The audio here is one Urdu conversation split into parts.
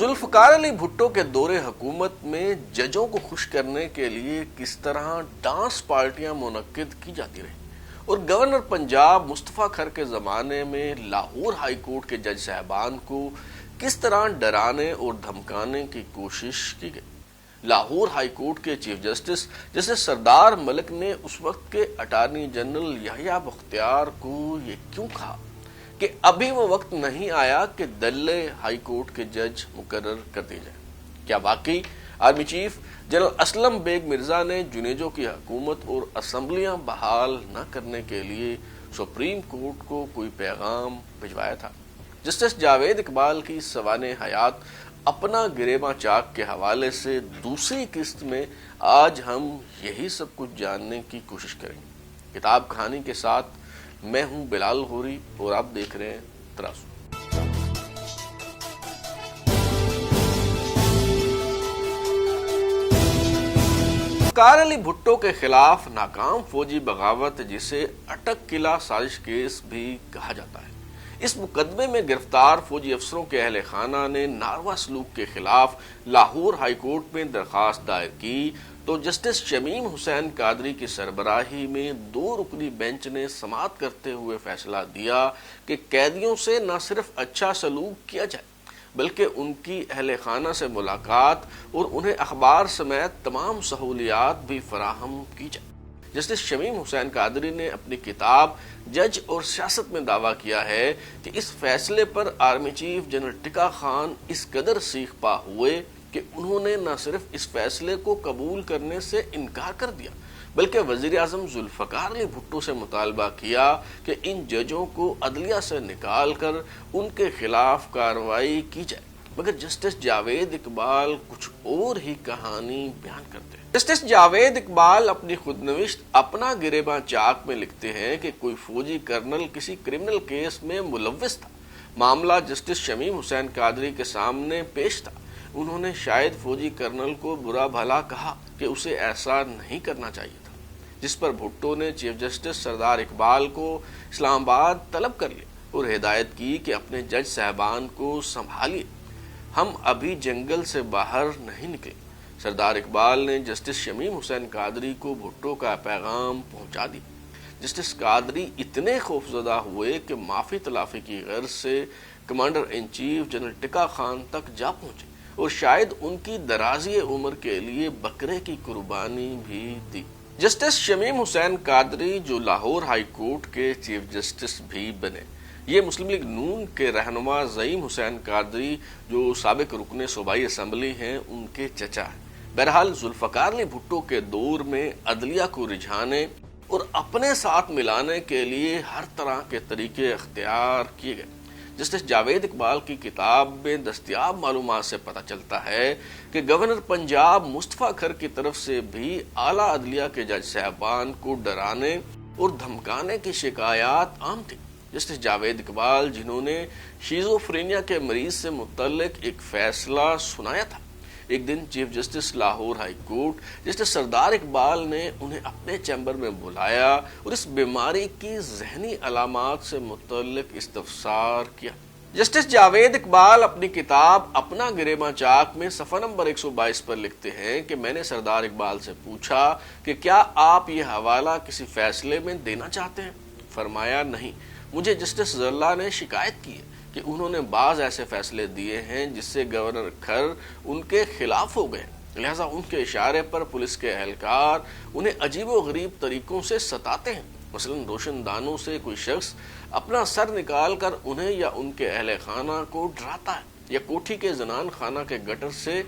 ذوالفقار علی بھٹو کے دور حکومت میں ججوں کو خوش کرنے کے لیے کس طرح ڈانس پارٹیاں منعقد کی جاتی رہی اور گورنر پنجاب مصطفیٰ کھر کے زمانے میں لاہور ہائی کورٹ کے جج صاحبان کو کس طرح ڈرانے اور دھمکانے کی کوشش کی گئی۔ لاہور ہائی کورٹ کے چیف جسٹس جسٹس سردار ملک نے اس وقت کے اٹارنی جنرل یحییٰ بختیار کو یہ کیوں کہا کہ ابھی وہ وقت نہیں آیا کہ دلے ہائی کورٹ کے جج مقرر کر دیے جائیں؟ کیا واقعی army chief general Aslam Beg Mirza نے جنیجو کی حکومت اور اسمبلیاں بحال نہ کرنے کے لیے سپریم کورٹ کو کوئی پیغام بھجوایا تھا؟ جسٹس جاوید اقبال کی سوانح حیات اپنا گریباں چاک کے حوالے سے دوسری قسط میں آج ہم یہی سب کچھ جاننے کی کوشش کریں گے۔ کتاب کہانی کے ساتھ میں ہوں بلال غوری اور آپ دیکھ رہے ہیں ترازو۔ ذوالفقار علی بھٹو کے خلاف ناکام فوجی بغاوت، جسے اٹک قلعہ سازش کیس بھی کہا جاتا ہے، اس مقدمے میں گرفتار فوجی افسروں کے اہل خانہ نے ناروا سلوک کے خلاف لاہور ہائی کورٹ میں درخواست دائر کی تو جسٹس شمیم حسین قادری کی سربراہی میں 2 رکنی بینچ نے سماعت کرتے ہوئے فیصلہ دیا کہ قیدیوں سے نہ صرف اچھا سلوک کیا جائے بلکہ ان کی اہل خانہ سے ملاقات اور انہیں اخبار سمیت تمام سہولیات بھی فراہم کی جائے۔ جسٹس شمیم حسین قادری نے اپنی کتاب جج اور سیاست میں دعویٰ کیا ہے کہ اس فیصلے پر army chief general Tikka Khan اس قدر سیخ پا ہوئے کہ انہوں نے نہ صرف اس فیصلے کو قبول کرنے سے انکار کر دیا بلکہ وزیر اعظم ذوالفقار علی بھٹو سے مطالبہ کیا کہ ان ججوں کو عدلیہ سے نکال کر ان کے خلاف کارروائی کی جائے، مگر جسٹس جاوید اقبال کچھ اور ہی کہانی بیان کرتے ہیں۔ جسٹس جاوید اقبال اپنی خود نوشت اپنا گریباں چاک میں لکھتے ہیں کہ کوئی فوجی کرنل کسی کرمنل کیس میں ملوث تھا، معاملہ جسٹس شمیم حسین قادری کے سامنے پیش تھا، انہوں نے شاید فوجی کرنل کو برا بھلا کہا کہ اسے ایسا نہیں کرنا چاہیے تھا، جس پر بھٹو نے چیف جسٹس سردار اقبال کو اسلام آباد طلب کر لیا اور ہدایت کی کہ اپنے جج صاحبان کو سنبھالیے، ہم ابھی جنگل سے باہر نہیں نکلے۔ سردار اقبال نے جسٹس شمیم حسین قادری کو بھٹو کا پیغام پہنچا دیا۔ جسٹس قادری اتنے خوفزدہ ہوئے کہ معافی تلافی کی غرض سے commander in chief general Tikka Khan تک جا پہنچے اور شاید ان کی درازی عمر کے لیے بکرے کی قربانی بھی دی۔ جسٹس شمیم حسین قادری جو لاہور ہائی کورٹ کے چیف جسٹس بھی بنے، یہ مسلم لیگ نون کے رہنما زعیم حسین قادری جو سابق رکن صوبائی اسمبلی ہیں ان کے چچا ہیں۔ بہرحال ذوالفقار علی بھٹو کے دور میں عدلیہ کو رجھانے اور اپنے ساتھ ملانے کے لیے ہر طرح کے طریقے اختیار کیے گئے۔ جسٹس جاوید اقبال کی کتاب میں دستیاب معلومات سے پتہ چلتا ہے کہ گورنر پنجاب مصطفیٰ کھر کی طرف سے بھی اعلیٰ عدلیہ کے جج صاحبان کو ڈرانے اور دھمکانے کی شکایات عام تھی۔ جسٹس جاوید اقبال جنہوں نے شیزوفرینیا کے مریض سے متعلق ایک فیصلہ سنایا تھا، ایک دن chief justice Lahore high court justice Sardar Iqbal نے انہیں اپنے چیمبر میں بلایا اور اس بیماری کی ذہنی علامات سے متعلق استفسار کیا۔ جسٹس جاوید اقبال اپنی کتاب اپنا گریباں چاک میں صفحہ نمبر 122 پر لکھتے ہیں کہ میں نے سردار اقبال سے پوچھا کہ کیا آپ یہ حوالہ کسی فیصلے میں دینا چاہتے ہیں؟ فرمایا نہیں، مجھے جسٹس ضلع نے شکایت کی ہے کہ انہوں نے بعض ایسے فیصلے دیے ہیں جس سے گورنر کھر ان کے خلاف ہو گئے، لہذا ان کے اشارے پر پولیس کے اہلکار انہیں عجیب و غریب طریقوں سے ستاتے ہیں، مثلا روشن دانوں سے کوئی شخص اپنا سر نکال کر انہیں یا ان کے اہل خانہ کو ڈراتا ہے، یا کوٹھی کے زنان خانہ کے گٹر سے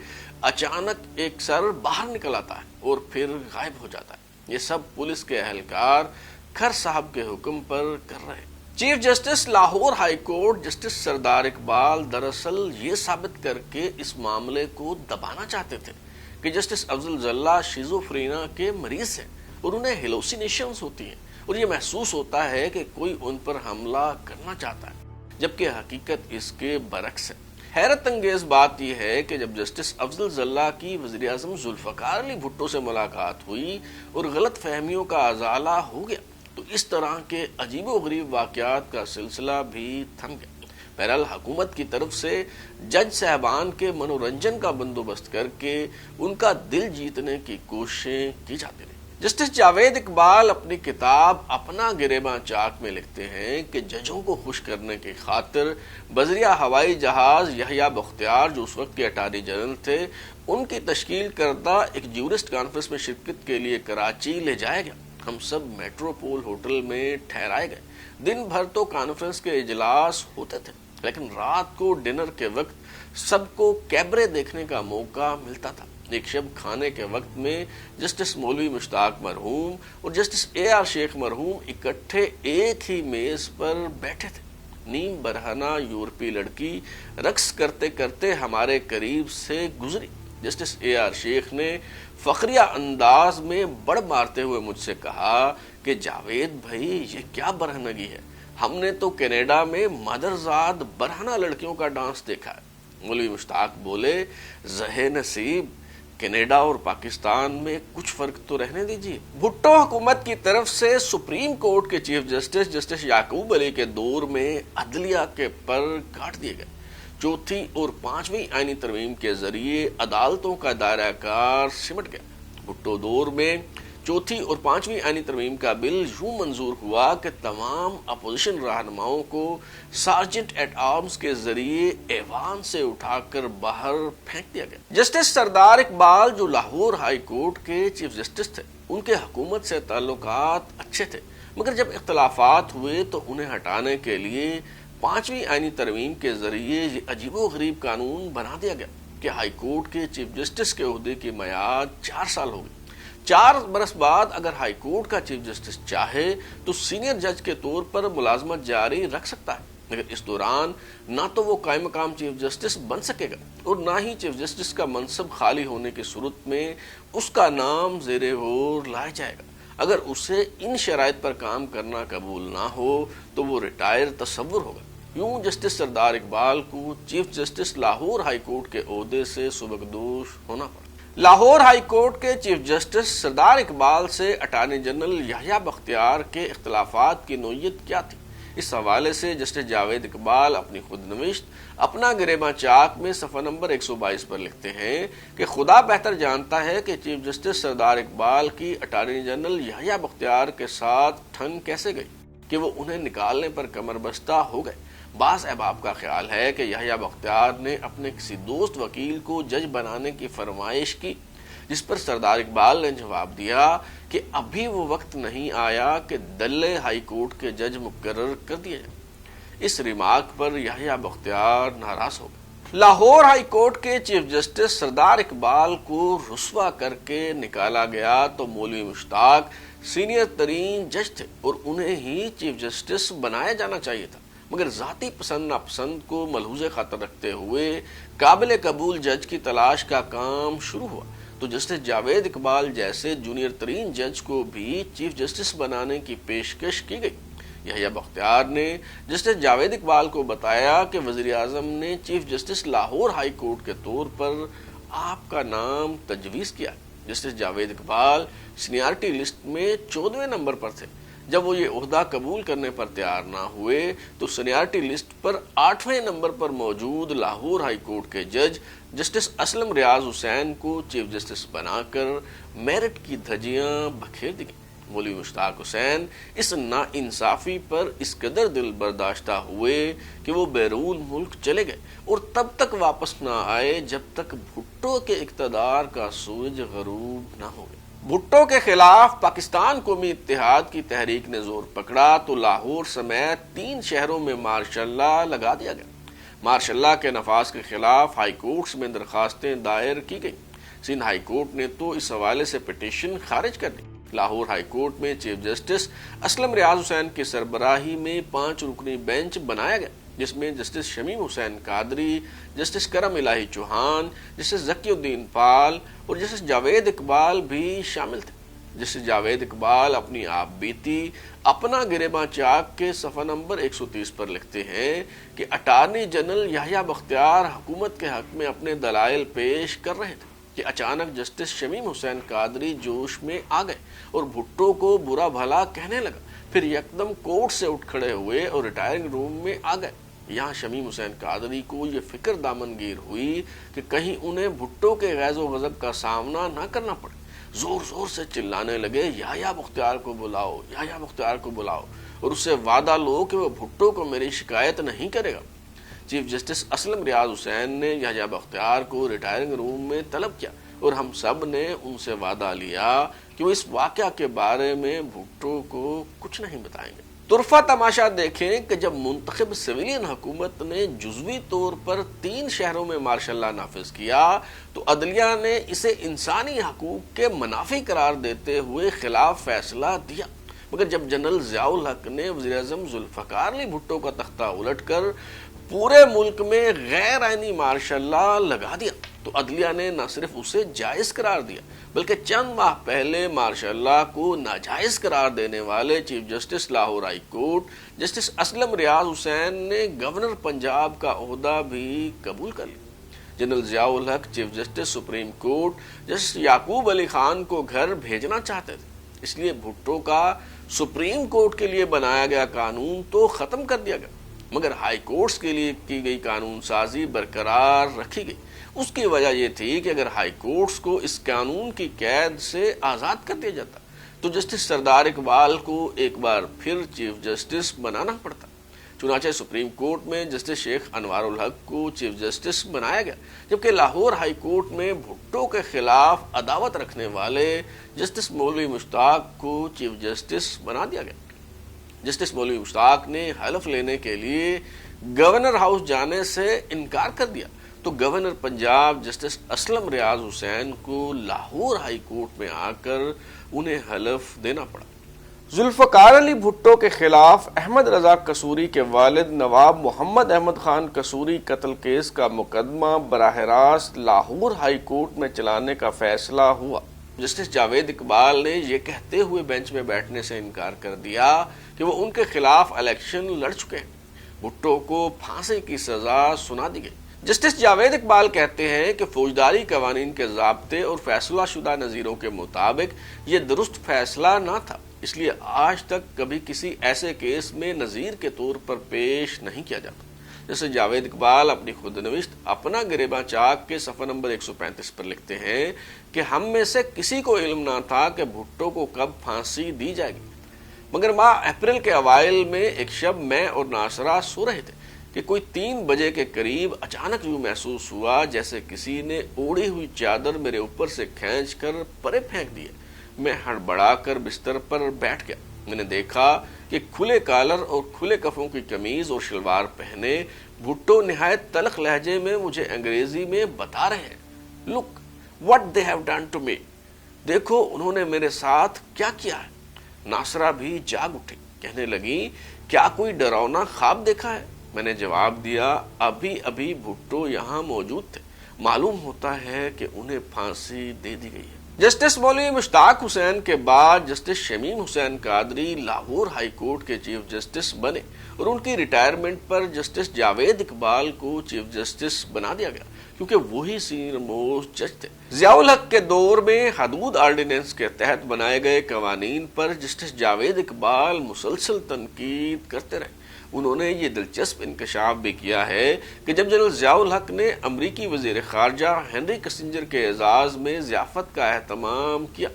اچانک ایک سر باہر نکل آتا ہے اور پھر غائب ہو جاتا ہے۔ یہ سب پولیس کے اہلکار کھر صاحب کے حکم پر کر رہے ہیں۔ Chief justice Lahore high court justice Sardar Iqbal دراصل یہ ثابت کر کے اس معاملے کو دبانا چاہتے تھے کہ جسٹس افضل ضلع شیزوفرینیا کے مریض ہیں اور انہیں ہیلوسینیشنز ہوتی ہیں اور یہ محسوس ہوتا ہے کہ کوئی ان پر حملہ کرنا چاہتا ہے، جبکہ حقیقت اس کے برعکس ہے۔ حیرت انگیز بات یہ ہے کہ جب جسٹس افضل ضلع کی وزیر اعظم ذوالفقار علی بھٹو سے ملاقات ہوئی اور غلط فہمیوں کا ازالہ ہو گیا تو اس طرح کے عجیب و غریب واقعات کا سلسلہ بھی تھم گیا۔ بہرحال حکومت کی طرف سے جج صاحبان کے منورنجن کا بندوبست کر کے ان کا دل جیتنے کی کوششیں کی جاتی رہی۔ جسٹس جاوید اقبال اپنی کتاب اپنا گریباں چاک میں لکھتے ہیں کہ ججوں کو خوش کرنے کی خاطر بذریعہ ہوائی جہاز یحییٰ بختیار جو اس وقت کے اٹارنی جنرل تھے ان کی تشکیل کردہ ایک جیورسٹ کانفرنس میں شرکت کے لیے کراچی لے جایا گیا۔ ہم سب میٹروپول ہوٹل میں ٹھہرائے گئے۔ دن بھر تو کانفرنس کے اجلاس ہوتے تھے، لیکن رات کو ڈنر کے وقت سب کو کیبرے دیکھنے کا موقع ملتا تھا۔ ایک شب کھانے کے وقت میں جسٹس مولوی مشتاق مرحوم اور جسٹس اے آر شیخ مرحوم اکٹھے ایک ہی میز پر بیٹھے تھے۔ نیم برہنہ یورپی لڑکی رقص کرتے کرتے ہمارے قریب سے گزری۔ جسٹس اے آر شیخ نے فخریہ انداز میں بڑ مارتے ہوئے مجھ سے کہا کہ جاوید بھائی یہ کیا برہنگی ہے، ہم نے تو کینیڈا میں مادرزاد برہنہ لڑکیوں کا ڈانس دیکھا ہے۔ مولوی مشتاق بولے زہ نصیب کینیڈا اور پاکستان میں کچھ فرق تو رہنے دیجیے۔ بھٹو حکومت کی طرف سے سپریم کورٹ کے چیف جسٹس جسٹس یعقوب علی کے دور میں عدلیہ کے پر کاٹ دیے گئے۔ چوتھی اور پانچویں آئینی ترمیم کے ذریعے عدالتوں کا دائرہ کار سمٹ گیا۔ بھٹو دور میں چوتھی اور پانچویں آئینی ترمیم کا بل یوں منظور ہوا کہ تمام اپوزیشن رہنماؤں کو سارجنٹ ایٹ آرمز کے ذریعے ایوان سے اٹھا کر باہر پھینک دیا گیا۔ جسٹس سردار اقبال جو لاہور ہائی کورٹ کے چیف جسٹس تھے، ان کے حکومت سے تعلقات اچھے تھے، مگر جب اختلافات ہوئے تو انہیں ہٹانے کے لیے پانچویں آئینی ترمیم کے ذریعے یہ عجیب و غریب قانون بنا دیا گیا کہ ہائی کورٹ کے چیف جسٹس کے عہدے کی میعاد 4 سال ہو گئی۔ 4 برس بعد اگر ہائی کورٹ کا چیف جسٹس چاہے تو سینئر جج کے طور پر ملازمت جاری رکھ سکتا ہے، مگر اس دوران نہ تو وہ قائم مقام چیف جسٹس بن سکے گا اور نہ ہی چیف جسٹس کا منصب خالی ہونے کی صورت میں اس کا نام زیر غور لایا جائے گا۔ اگر اسے ان شرائط پر کام کرنا قبول نہ ہو تو وہ ریٹائر تصور ہوگا۔ یوں جسٹس سردار اقبال کو chief justice Lahore high court کے عہدے سے سبکدوش ہونا پڑا۔ لاہور ہائی کورٹ کے چیف جسٹس سردار اقبال سے اٹارنی جنرل یحییٰ بختیار کے اختلافات کی نوعیت کیا تھی؟ اس حوالے سے جسٹس جاوید اقبال اپنی خود نوشت اپنا گریباں چاک میں صفحہ نمبر 122 پر لکھتے ہیں کہ خدا بہتر جانتا ہے کہ چیف جسٹس سردار اقبال کی اٹارنی جنرل یحییٰ بختیار کے ساتھ ٹھن کیسے گئی کہ وہ انہیں نکالنے پر کمر بستہ ہو گئے۔ بعض احباب کا خیال ہے کہ یحییٰ بختیار نے اپنے کسی دوست وکیل کو جج بنانے کی فرمائش کی، جس پر سردار اقبال نے جواب دیا کہ ابھی وہ وقت نہیں آیا کہ دلے ہائی کورٹ کے جج مقرر کر دیا جائے۔ اس ریمارک پر یحییٰ بختیار ناراض ہو گئے۔ لاہور ہائی کورٹ کے چیف جسٹس سردار اقبال کو رسوا کر کے نکالا گیا تو مولوی مشتاق سینئر ترین جج تھے اور انہیں ہی چیف جسٹس بنایا جانا چاہیے تھا، مگر ذاتی پسند ناپسند کو ملحوظ خاطر رکھتے ہوئے قابل قبول جج کی تلاش کا کام شروع ہوا تو جسٹس جاوید اقبال جیسے جونیئر ترین جج کو بھی چیف جسٹس بنانے کی پیشکش کی گئی۔ یحییٰ بختیار نے جسٹس جاوید اقبال کو بتایا کہ وزیر اعظم نے chief justice Lahore high court کے طور پر آپ کا نام تجویز کیا۔ Justice Javed Iqbal seniority list میں 14ویں نمبر پر تھے۔ جب وہ یہ عہدہ قبول کرنے پر تیار نہ ہوئے تو سینیارٹی لسٹ پر 8ویں نمبر پر موجود لاہور ہائی کورٹ کے جج جسٹس اسلم ریاض حسین کو چیف جسٹس بنا کر میرٹ کی دھجیاں بکھیر دی گئیں۔ مولوی مشتاق حسین اس ناانصافی پر اس قدر دل برداشتہ ہوئے کہ وہ بیرون ملک چلے گئے اور تب تک واپس نہ آئے جب تک بھٹو کے اقتدار کا سورج غروب نہ ہو گیا۔ بھٹو کے خلاف پاکستان قومی اتحاد کی تحریک نے زور پکڑا تو لاہور سمیت 3 شہروں میں مارشل لا لگا دیا گیا۔ مارشل لا کے نفاذ کے خلاف ہائی کورٹس میں درخواستیں دائر کی گئیں۔ سندھ ہائی کورٹ نے تو اس حوالے سے پٹیشن خارج کر دی۔ لاہور ہائی کورٹ میں چیف جسٹس اسلم ریاض حسین کی سربراہی میں 5 رکنی بینچ بنایا گیا، جس میں جسٹس شمیم حسین قادری، جسٹس کرم الہی چوہان، جسٹس ذکی الدین پال اور جسٹس جاوید اقبال بھی شامل تھے۔ جسٹس جاوید اقبال اپنی آپ بیتی اپنا گریباں چاک کے صفحہ نمبر 130 پر لکھتے ہیں کہ اٹارنی جنرل یحییٰ بختیار حکومت کے حق میں اپنے دلائل پیش کر رہے تھے کہ اچانک جسٹس شمیم حسین قادری جوش میں آ گئے اور بھٹو کو برا بھلا کہنے لگا، پھر یکدم کورٹ سے اٹھ کھڑے ہوئے اور ریٹائرنگ روم میں آ گئے۔ یہاں شمیم حسین قادری کو یہ فکر دامن گیر ہوئی کہ کہیں انہیں بھٹو کے غیظ و غضب کا سامنا نہ کرنا پڑے۔ زور زور سے چلانے لگے، یحییٰ مختار کو بلاؤ، یحییٰ مختار کو بلاؤ، اور اس سے وعدہ لو کہ وہ بھٹو کو میری شکایت نہیں کرے گا۔ چیف جسٹس اسلم ریاض حسین نے یحییٰ مختار کو ریٹائرنگ روم میں طلب کیا اور ہم سب نے ان سے وعدہ لیا کہ وہ اس واقعہ کے بارے میں بھٹو کو کچھ نہیں بتائیں گے۔ طرفہ تماشا دیکھیں کہ جب منتخب سویلین حکومت نے جزوی طور پر 3 شہروں میں مارشل لا نافذ کیا تو عدلیہ نے اسے انسانی حقوق کے منافی قرار دیتے ہوئے خلاف فیصلہ دیا، مگر جب جنرل ضیاء الحق نے وزیر اعظم ذوالفقار علی بھٹو کا تختہ الٹ کر پورے ملک میں غیر آئینی مارشل لا لگا دیا تو عدلیہ نے نہ صرف اسے جائز قرار دیا بلکہ چند ماہ پہلے مارشل لا کو ناجائز قرار دینے والے chief justice Lahore high court justice Aslam Riaz Hussain نے گورنر پنجاب کا عہدہ بھی قبول کر لیا۔ General Zia ul-Haq chief justice supreme court justice Yaqub Ali Khan کو گھر بھیجنا چاہتے تھے، اس لیے بھٹو کا سپریم کورٹ کے لیے بنایا گیا قانون تو ختم کر دیا گیا، مگر ہائی کورٹس کے لیے کی گئی قانون سازی برقرار رکھی گئی۔ اس کی وجہ یہ تھی کہ اگر ہائی کورٹس کو اس قانون کی قید سے آزاد کر دیا جاتا تو جسٹس سردار اقبال کو ایک بار پھر چیف جسٹس بنانا پڑتا۔ چنانچہ سپریم کورٹ میں جسٹس شیخ انوار الحق کو چیف جسٹس بنایا گیا، جبکہ لاہور ہائی کورٹ میں بھٹو کے خلاف عداوت رکھنے والے جسٹس مولوی مشتاق کو چیف جسٹس بنا دیا گیا۔ جسٹس مولوی مشتاق نے حلف لینے کے لیے گورنر ہاؤس جانے سے انکار کر دیا تو گورنر پنجاب جسٹس اسلم ریاض حسین کو لاہور ہائی کورٹ میں آ کر انہیں حلف دینا پڑا۔ ذوالفقار علی بھٹو کے خلاف احمد رضا قصوری کے والد نواب محمد احمد خان قصوری قتل کیس کا مقدمہ براہ راست لاہور ہائی کورٹ میں چلانے کا فیصلہ ہوا۔ جسٹس جاوید اقبال نے یہ کہتے ہوئے بینچ میں بیٹھنے سے انکار کر دیا کہ وہ ان کے خلاف الیکشن لڑ چکے ہیں۔ بھٹو کو پھانسی کی سزا سنا دی گئی۔ جسٹس جاوید اقبال کہتے ہیں کہ فوجداری قوانین کے ضابطے اور فیصلہ شدہ نظیروں کے مطابق یہ درست فیصلہ نہ تھا، اس لیے آج تک کبھی کسی ایسے کیس میں نظیر کے طور پر پیش نہیں کیا جاتا۔ جیسے جاوید اقبال اپنی خود نوشت اپنا گریباں چاک کے صفحہ نمبر 135 پر لکھتے ہیں کہ ہم میں سے کسی کو علم نہ تھا کہ بھٹو کو کب پھانسی دی جائے گی، مگر ماہ اپریل کے اوائل میں ایک شب میں اور ناصرہ سو رہے تھے کہ کوئی 3 بجے کے قریب اچانک یوں محسوس ہوا جیسے کسی نے اوڑھی ہوئی چادر میرے اوپر سے کھینچ کر پرے پھینک دی۔ میں ہڑبڑا کر بستر پر بیٹھ گیا۔ میں نے دیکھا کہ کھلے کالر اور کھلے کفوں کی قمیض اور شلوار پہنے بھٹو نہایت تلخ لہجے میں مجھے انگریزی میں بتا رہے ہیں، لک what they have done to me، دیکھو انہوں نے میرے ساتھ کیا کیا ہے۔ ناصرہ بھی جاگ اٹھی، کہنے لگی کیا کوئی ڈراؤنا خواب دیکھا ہے؟ میں نے جواب دیا ابھی ابھی بھٹو یہاں موجود تھے، معلوم ہوتا ہے کہ انہیں پھانسی دے دی گئی ہے۔ جسٹس مولوی مشتاق حسین کے بعد جسٹس شمیم حسین قادری لاہور ہائی کورٹ کے چیف جسٹس بنے اور ان کی ریٹائرمنٹ پر جسٹس جاوید اقبال کو چیف جسٹس بنا دیا گیا کیونکہ وہی سینئر موسٹ جج تھے۔ ضیاء الحق کے دور میں حدود آرڈیننس کے تحت بنائے گئے قوانین پر جسٹس جاوید اقبال مسلسل تنقید کرتے رہے۔ انہوں نے یہ دلچسپ انکشاف بھی کیا ہے کہ جب جنرل ضیاء الحق نے امریکی وزیر خارجہ ہنری کسنجر کے اعزاز میں ضیافت کا اہتمام کیا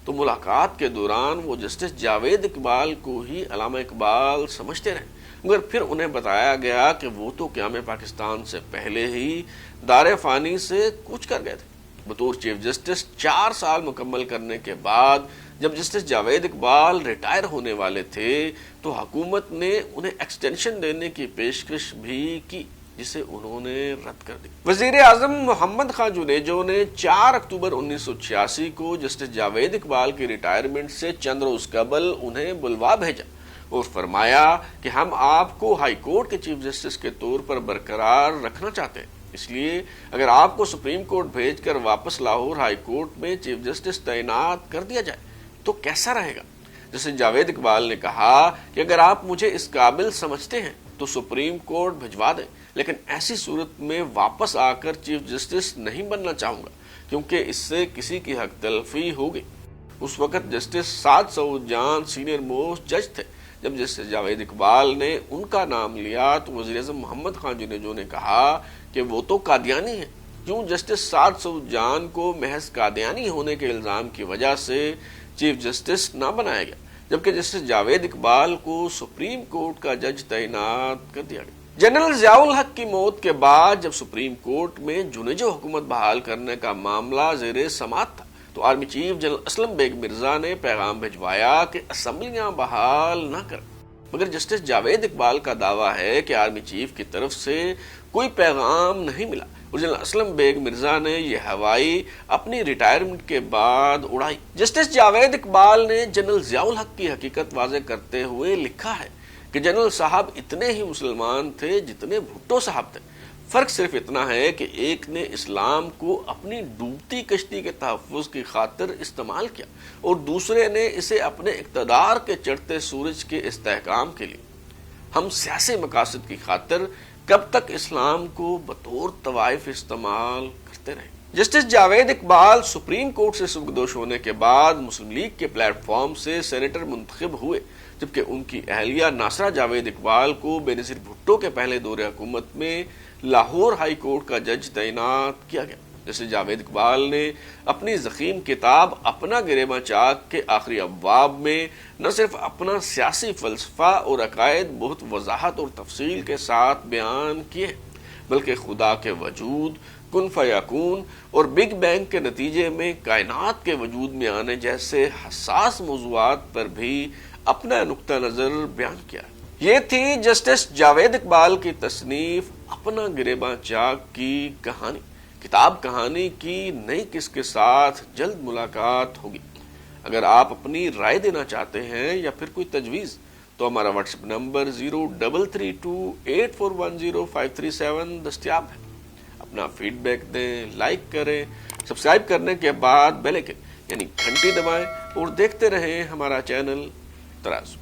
تو ملاقات کے دوران وہ جسٹس جاوید اقبال کو ہی علامہ اقبال سمجھتے رہے، مگر پھر انہیں بتایا گیا کہ وہ تو قیام پاکستان سے پہلے ہی دار فانی سے کوچ کر گئے تھے۔ بطور چیف جسٹس 4 سال مکمل کرنے کے بعد جب جسٹس جاوید اقبال ریٹائر ہونے والے تھے تو حکومت نے انہیں ایکسٹینشن دینے کی پیشکش بھی کی جسے انہوں نے رد کر دی۔ وزیر اعظم محمد خان جنیجو نے 4 اکتوبر 1986 کو جسٹس جاوید اقبال کی ریٹائرمنٹ سے چند روز قبل انہیں بلوا بھیجا اور فرمایا کہ ہم آپ کو ہائی کورٹ کے چیف جسٹس کے طور پر برقرار رکھنا چاہتے ہیں، اس لیے اگر آپ کو سپریم کورٹ بھیج کر واپس لاہور ہائی کورٹ میں چیف جسٹس تعینات کر دیا جائے تو کیسا رہے گا؟ جیسے جاوید اقبال نے کہا کہ اگر آپ مجھے اس قابل سمجھتے ہیں تو سپریم کورٹ بھجوا دیں، لیکن ایسی صورت میں واپس آ کر چیف جسٹس نہیں بننا چاہوں گا کیونکہ اس سے کسی کی حق تلفی ہوگی۔ اس وقت جسٹس سعد سعود جان سینئر موسٹ جج تھے۔ جب جسٹس جاوید اقبال نے ان کا نام لیا تو وزیر اعظم محمد خان جنیجو نے کہا کہ وہ تو قادیانی ہیں، کیوں جسٹس سعد سعود جان کو محض قادیانی ہونے کے الزام کی وجہ سے چیف جسٹس نہ بنایا گیا، جبکہ جسٹس جاوید اقبال کو سپریم کورٹ کا جج تعینات کر دیا گیا۔ جنرل ضیاء الحق کی موت کے بعد جب سپریم کورٹ میں جنیجو حکومت بحال کرنے کا معاملہ زیر سماعت تھا تو army chief general Aslam Beg Mirza نے پیغام بھجوایا کہ اسمبلیاں بحال نہ کریں، مگر جسٹس جاوید اقبال کا دعویٰ ہے کہ آرمی چیف کی طرف سے کوئی پیغام نہیں ملا اور جنرل اسلم بیگ مرزا نے یہ ہوائی اپنی ریٹائرمنٹ کے بعد اڑائی۔ جسٹس جاوید اقبال نے جنرل ضیاء الحق کی حقیقت واضح کرتے ہوئے لکھا ہے کہ جنرل صاحب اتنے ہی مسلمان تھے جتنے بھٹو صاحب تھے، فرق صرف اتنا ہے کہ ایک نے اسلام کو اپنی ڈوبتی کشتی کے تحفظ کی خاطر استعمال کیا اور دوسرے نے اسے اپنے اقتدار کے چڑھتے سورج کے استحکام کے لیے۔ ہم سیاسی مقاصد کی خاطر کب تک اسلام کو بطور طوائف استعمال کرتے رہیں؟ Justice Javed Iqbal supreme court سے سبکدوش ہونے کے بعد مسلم لیگ کے پلیٹ فارم سے سینیٹر منتخب ہوئے، جبکہ ان کی اہلیہ ناصرہ جاوید اقبال کو بے نظیر بھٹو کے پہلے دور حکومت میں لاہور ہائی کورٹ کا جج تعینات کیا گیا۔ جسٹس جاوید اقبال نے اپنی ضخیم کتاب اپنا گریباں چاک کے آخری ابواب میں نہ صرف اپنا سیاسی فلسفہ اور عقائد بہت وضاحت اور تفصیل کے ساتھ بیان کیے بلکہ خدا کے وجود، کن فیکون اور بگ بینگ کے نتیجے میں کائنات کے وجود میں آنے جیسے حساس موضوعات پر بھی اپنا نقطہ نظر بیان کیا۔ یہ تھی جسٹس جاوید اقبال کی تصنیف اپنا گریباں چاک کی کہانی۔ کتاب کہانی کی نئی قسط کے ساتھ جلد ملاقات ہوگی۔ اگر آپ اپنی رائے دینا چاہتے ہیں یا پھر کوئی تجویز تو ہمارا واٹس ایپ نمبر 033284105537 دستیاب ہے۔ اپنا فیڈ بیک دیں، لائک کریں، سبسکرائب کرنے کے بعد بیل آئکن یعنی گھنٹی دبائیں اور دیکھتے رہیں ہمارا چینل ترازو۔